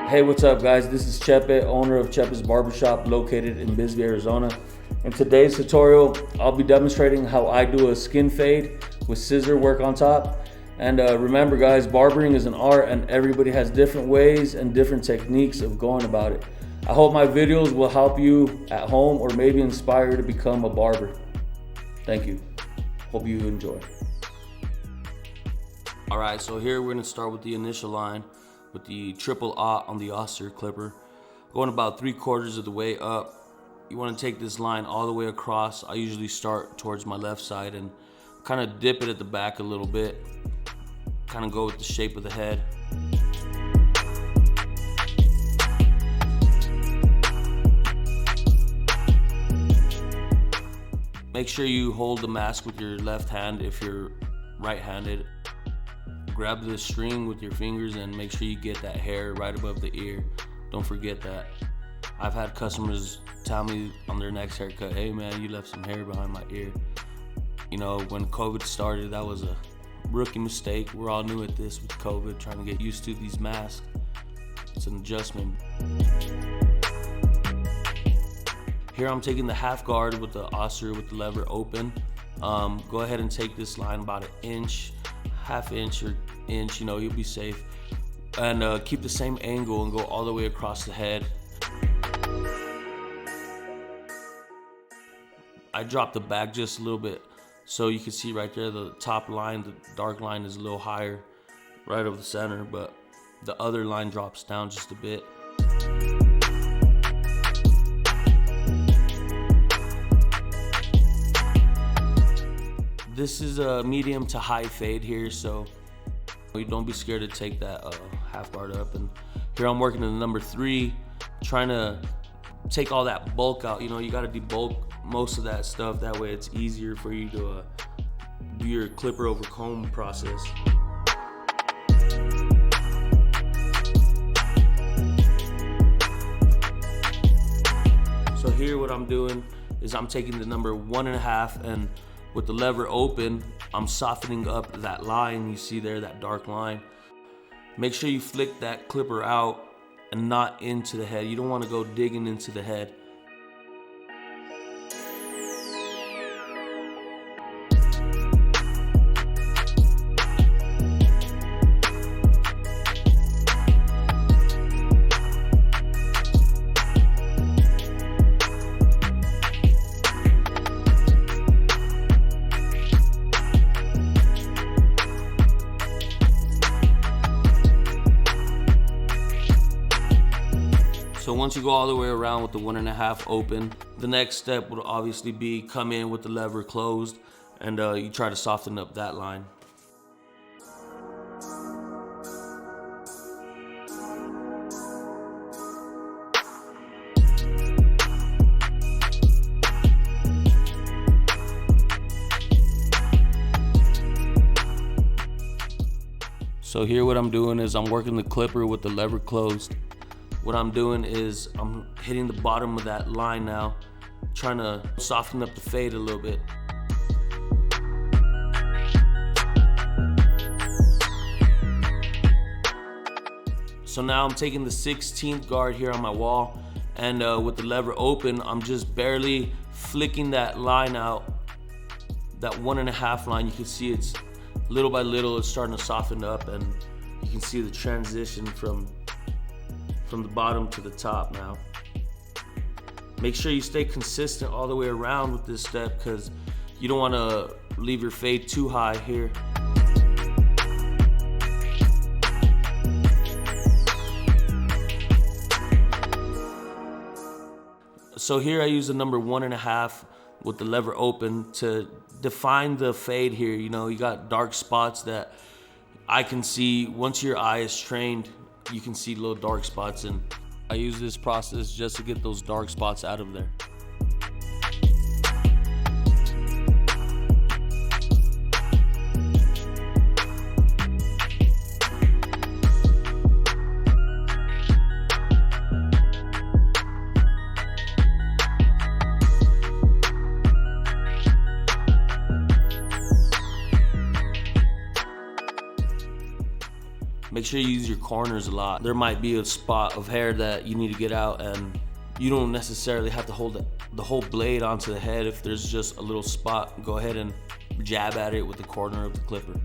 Hey, what's up guys? This is Chepe, owner of Chepe's Barbershop located in Bisbee, Arizona. In today's tutorial, I'll be demonstrating how I do a skin fade with scissor work on top. And remember guys, barbering is an art and everybody has different ways and different techniques of going about it. I hope my videos will help you at home or maybe inspire you to become a barber. Thank you. Hope you enjoy. All right, so here we're gonna start with the initial line with the triple aught on the austere clipper. Going about 3/4 of the way up. You wanna take this line all the way across. I usually start towards my left side and kind of dip it at the back a little bit. Kind of go with the shape of the head. Make sure you hold the mask with your left hand if you're right-handed. Grab the string with your fingers and make sure you get that hair right above the ear. Don't forget that. I've had customers tell me on their next haircut, hey man, you left some hair behind my ear. You know, when COVID started, that was a rookie mistake. We're all new at this with COVID, trying to get used to these masks. It's an adjustment. Here I'm taking the half guard with the austere with the lever open. Go ahead and take this line about an inch, half inch or inch, you know, you'll be safe. And keep the same angle and go all the way across the head. I dropped the back just a little bit so you can see right there the top line, the dark line is a little higher right over the center, but the other line drops down just a bit. This is a medium to high fade here, so don't be scared to take that half guard up. And here I'm working in the number 3, trying to take all that bulk out. You know, you gotta debulk most of that stuff. That way it's easier for you to do your clipper over comb process. So here what I'm doing is I'm taking the number 1.5 and with the lever open, I'm softening up that line you see there, that dark line. Make sure you flick that clipper out and not into the head. You don't want to go digging into the head. So once you go all the way around with the 1.5 open, the next step would obviously be come in with the lever closed and you try to soften up that line. So here what I'm doing is I'm working the clipper with the lever closed. What I'm doing is I'm hitting the bottom of that line now, trying to soften up the fade a little bit. So now I'm taking the 16th guard here on my wall, and with the lever open, I'm just barely flicking that line out, that 1.5 line. You can see it's little by little, it's starting to soften up, and you can see the transition from the bottom to the top now. Make sure you stay consistent all the way around with this step because you don't want to leave your fade too high here. So here I use the number 1.5 with the lever open to define the fade here. You know, you got dark spots that I can see. Once your eye is trained, you can see little dark spots, and I use this process just to get those dark spots out of there. Make sure you use your corners a lot. There might be a spot of hair that you need to get out, and you don't necessarily have to hold the whole blade onto the head. If there's just a little spot, go ahead and jab at it with the corner of the clipper.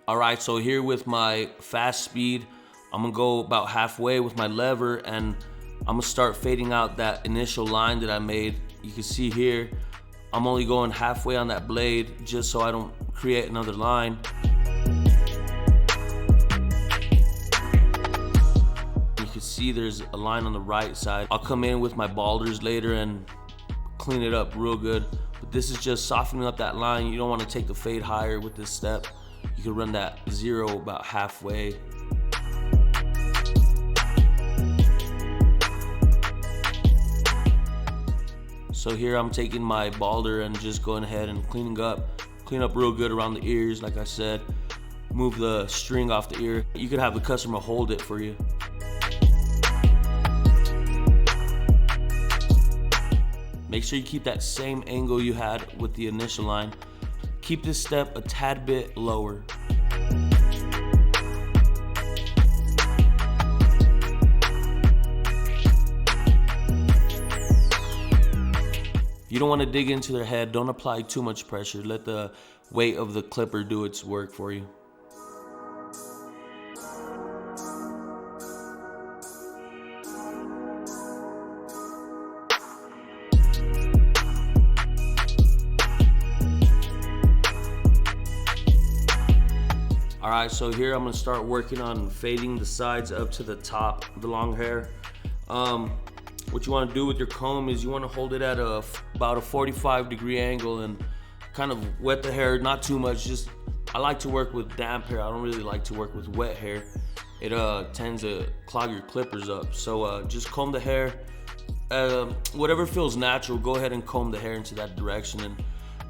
All right, so here with my fast speed, I'm gonna go about halfway with my lever, and I'm gonna start fading out that initial line that I made. You can see here, I'm only going halfway on that blade just so I don't create another line. You can see there's a line on the right side. I'll come in with my balders later and clean it up real good. But this is just softening up that line. You don't wanna take the fade higher with this step. You can run that 0 about halfway. So here I'm taking my balder and just going ahead and clean up real good around the ears. Like I said, move the string off the ear. You could have the customer hold it for you. Make sure you keep that same angle you had with the initial line. Keep this step a tad bit lower. You don't want to dig into their head. Don't apply too much pressure. Let the weight of the clipper do its work for you. All right, so here I'm gonna start working on fading the sides up to the top of the long hair. What you wanna do with your comb is you wanna hold it at about a 45-degree angle and kind of wet the hair, not too much. I like to work with damp hair. I don't really like to work with wet hair. It tends to clog your clippers up. So just comb the hair. Whatever feels natural, go ahead and comb the hair into that direction. And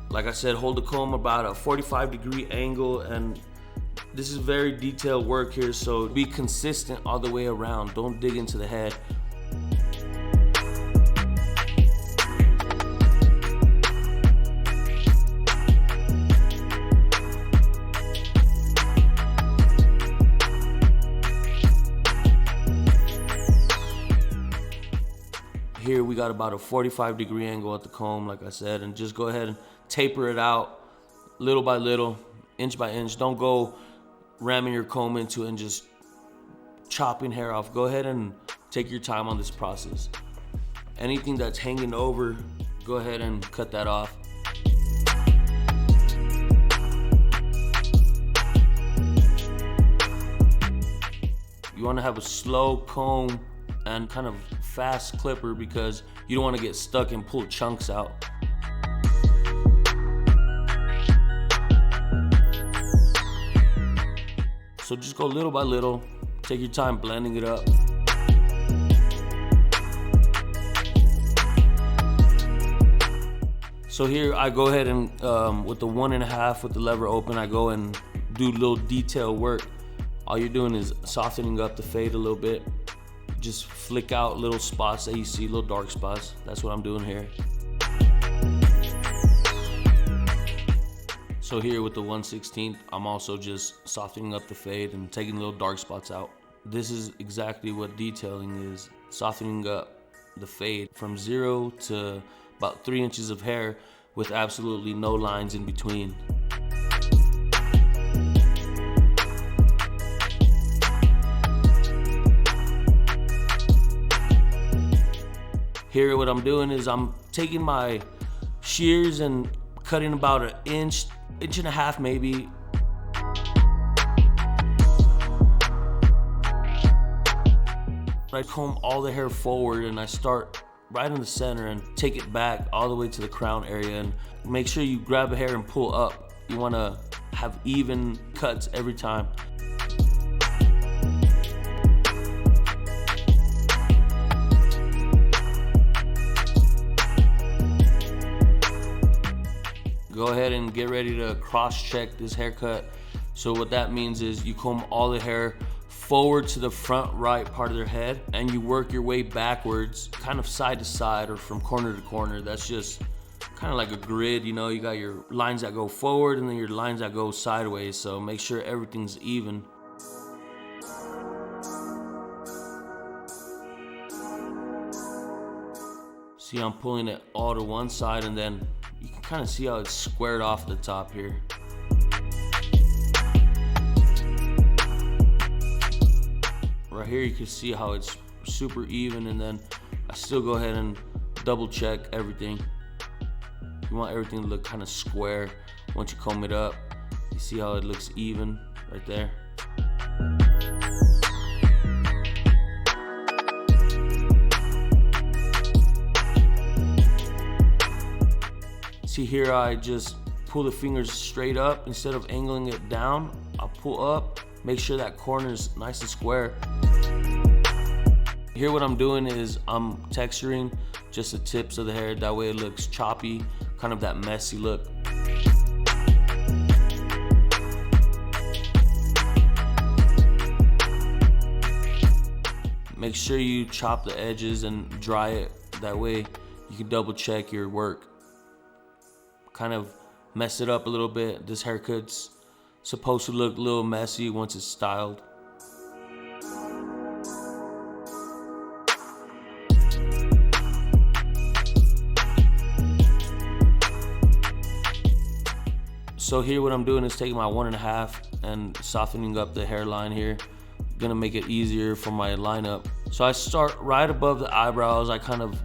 like I said, hold the comb about a 45-degree angle, and this is very detailed work here, so be consistent all the way around. Don't dig into the head. Here we got about a 45-degree angle at the comb, like I said, and just go ahead and taper it out little by little, inch by inch. Don't go ramming your comb into it and just chopping hair off. Go ahead and take your time on this process. Anything that's hanging over, go ahead and cut that off. You want to have a slow comb and kind of fast clipper because you don't want to get stuck and pull chunks out. So just go little by little, take your time blending it up. So here I go ahead and with the 1.5 with the lever open, I go and do little detail work. All you're doing is softening up the fade a little bit. Just flick out little spots that you see, little dark spots. That's what I'm doing here. So here with the 1/16, I'm also just softening up the fade and taking little dark spots out. This is exactly what detailing is, softening up the fade from 0 to about 3 inches of hair with absolutely no lines in between. Here what I'm doing is I'm taking my shears and cutting about an inch and a half maybe. I comb all the hair forward and I start right in the center and take it back all the way to the crown area, and make sure you grab a hair and pull up. You want to have even cuts every time. Go ahead and get ready to cross-check this haircut. So what that means is you comb all the hair forward to the front right part of their head, and you work your way backwards, kind of side to side or from corner to corner. That's just kind of like a grid, you know, you got your lines that go forward and then your lines that go sideways, so make sure everything's even. See, I'm pulling it all to one side, and then you can kind of see how it's squared off the top here. Right here you can see how it's super even, and then I still go ahead and double check everything. You want everything to look kind of square. Once you comb it up, you see how it looks even right there. See here, I just pull the fingers straight up instead of angling it down. I'll pull up, make sure that corner is nice and square. Here what I'm doing is I'm texturing just the tips of the hair, that way it looks choppy, kind of that messy look. Make sure you chop the edges and dry it, that way you can double check your work. Kind of mess it up a little bit. This haircut's supposed to look a little messy once it's styled. So here what I'm doing is taking my 1.5 and softening up the hairline here. Gonna make it easier for my lineup. So I start right above the eyebrows. I kind of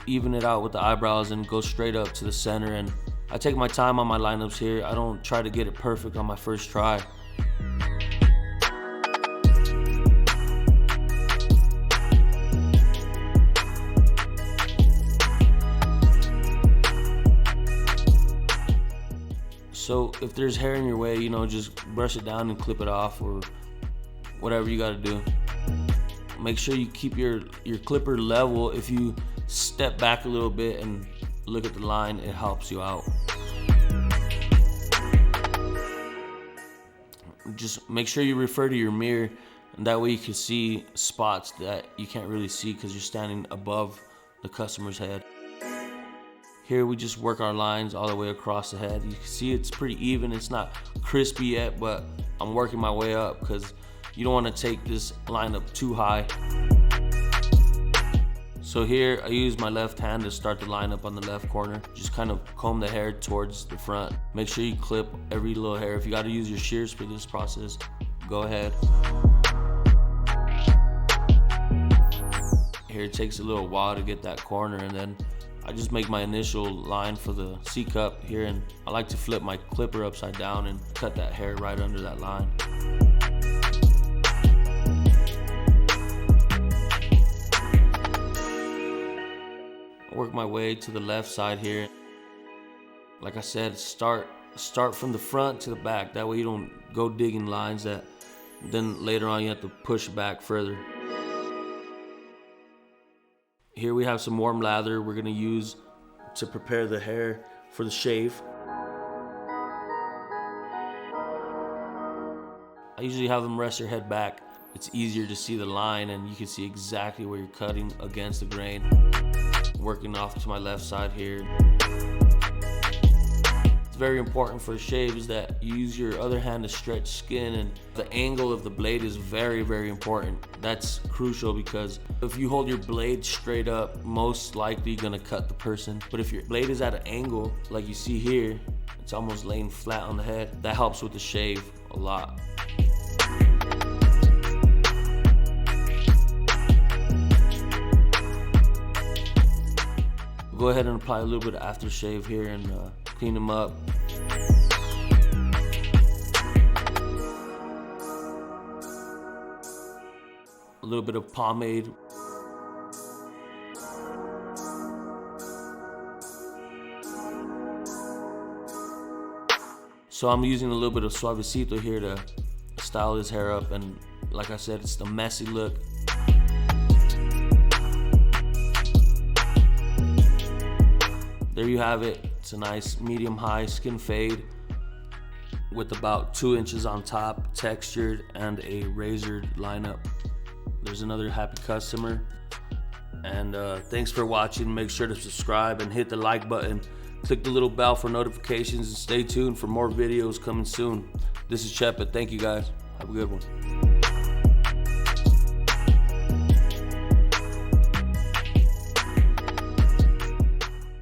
even it out with the eyebrows and go straight up to the center, and I take my time on my lineups here. I don't try to get it perfect on my first try. So if there's hair in your way, you know, just brush it down and clip it off, or whatever you gotta do. Make sure you keep your clipper level. If you step back a little bit and look at the line, it helps you out. Just make sure you refer to your mirror, and that way you can see spots that you can't really see because you're standing above the customer's head. Here we just work our lines all the way across the head. You can see it's pretty even. It's not crispy yet, but I'm working my way up because you don't want to take this line up too high. So here I use my left hand to start the lineup on the left corner. Just kind of comb the hair towards the front. Make sure you clip every little hair. If you got to use your shears for this process, go ahead. Here it takes a little while to get that corner, and then I just make my initial line for the C-cup here, and I like to flip my clipper upside down and cut that hair right under that line. Work my way to the left side here. Like I said, start from the front to the back. That way you don't go digging lines that then later on you have to push back further. Here we have some warm lather we're gonna use to prepare the hair for the shave. I usually have them rest your head back. It's easier to see the line, and you can see exactly where you're cutting against the grain. Working off to my left side here. It's very important for a shave is that you use your other hand to stretch skin, and the angle of the blade is very, very important. That's crucial because if you hold your blade straight up, most likely you're gonna cut the person. But if your blade is at an angle, like you see here, it's almost laying flat on the head. That helps with the shave a lot. Go ahead and apply a little bit of aftershave here and clean them up. A little bit of pomade. So I'm using a little bit of suavecito here to style this hair up, and like I said, it's the messy look. There you have it. It's a nice medium-high skin fade with about 2 inches on top, textured, and a razored lineup. There's another happy customer. And thanks for watching. Make sure to subscribe and hit the like button. Click the little bell for notifications and stay tuned for more videos coming soon. This is Chepe. Thank you guys. Have a good one.